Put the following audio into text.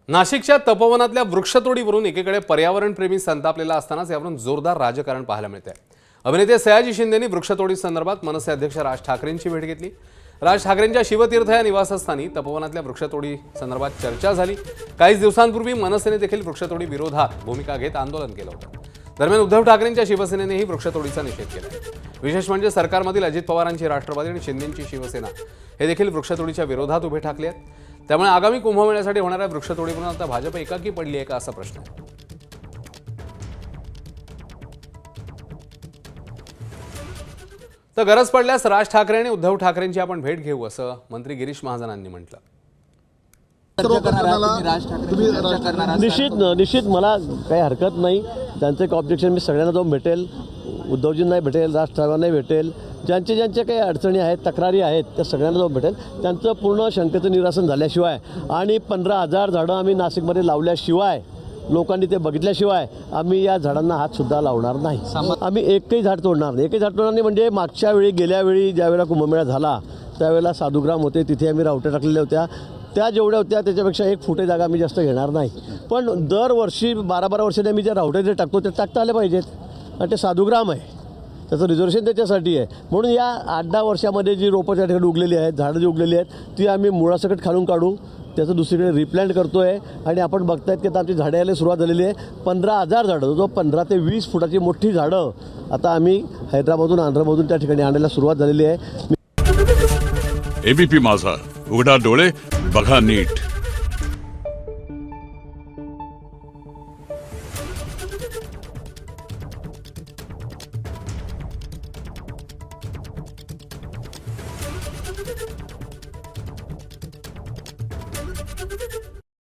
नाशिकच्या तपोवनातल्या वृक्षतोडीवरून एकीकडे पर्यावरणप्रेमी संतापलेला असतानाच यावरून जोरदार राजकारण पाहायला मिळते। अभिनेते सयाजी शिंदेंनी वृक्षतोडी संदर्भात मनसे अध्यक्ष राज ठाकरेंची भेट घेतली। राज ठाकरेंच्या शिवतीर्थ या निवासस्थानी तपोवनातल्या वृक्षतोडी संदर्भात चर्चा झाली। काही दिवसांपूर्वी मनसेने देखील वृक्षतोडी विरोधात भूमिका घेत आंदोलन केलं होतं। दरम्यान उद्धव ठाकरेंच्या शिवसेनेनेही वृक्षतोडीचा निषेध केला। विशेष म्हणजे सरकारमधील अजित पवारांची राष्ट्रवादी आणि शिंदेंची शिवसेना हे देखील वृक्षतोडीच्या विरोधात उभे ठाकले आहेत। त्यामुळे आगामी कुंभमेळ्यासाठी होणाऱ्या वृक्षतोडीवरून आता भाजप एकाकी पडली आहे का असा प्रश्न आहे। तर गरज पडल्यास राज ठाकरे आणि उद्धव ठाकरेंची आपण भेट घेऊ असं मंत्री गिरीश महाजनांनी म्हटलं। निश्चित मला काही हरकत नाही। त्यांचं एक ऑब्जेक्शन मी सगळ्यांना जाऊन भेटेल, उद्धवजींनाही भेटेल, राज ठाकरेंनाही भेटेल, ज्यांच्या काही अडचणी आहेत, तक्रारी आहेत त्या सगळ्यांना जाऊन भेटेल। त्यांचं पूर्ण शंकेचं निरसन झाल्याशिवाय आणि 15,000 झाडं आम्ही नाशिकमध्ये लावल्याशिवाय, लोकांनी ते बघितल्याशिवाय आम्ही या झाडांना हातसुद्धा लावणार नाही। आम्ही एकही झाड तोडणार नाही। म्हणजे मागच्या वेळी, गेल्या वेळी ज्यावेळेला कुंभमेळा झाला त्यावेळेला साधुग्राम होते, तिथे आम्ही रावट्या टाकलेल्या होत्या। त्या जेवढ्या होत्या त्याच्यापेक्षा 1 फुटे जागा आम्ही जास्त घेणार नाही। पण दरवर्षी 12-12 वर्षांनी आम्ही ज्या रावट्या जे टाकतो ते टाकता आले पाहिजेत, आणि ते साधुग्राम आहे, त्याचं रिझर्वेशन त्याच्यासाठी आहे। म्हणून या 8-10 वर्षामध्ये जी रोपं त्या ठिकाणी उगलेली आहेत, झाडं जी उगलेली आहेत ती आम्ही मुळासकट खालून काढू, त्याचं दुसरीकडे रिप्लांट करतो आहे। आणि आपण बघतायत की आता आमची झाडं यायला सुरुवात झालेली आहे। 15,000 झाडं, जो 15 ते 20 फुटाची मोठी झाडं आता आम्ही हैदराबादमधून, आंध्रमधून त्या ठिकाणी आणायला सुरुवात झालेली आहे। एबीपी माझा, उघडा डोळे बघा नीट।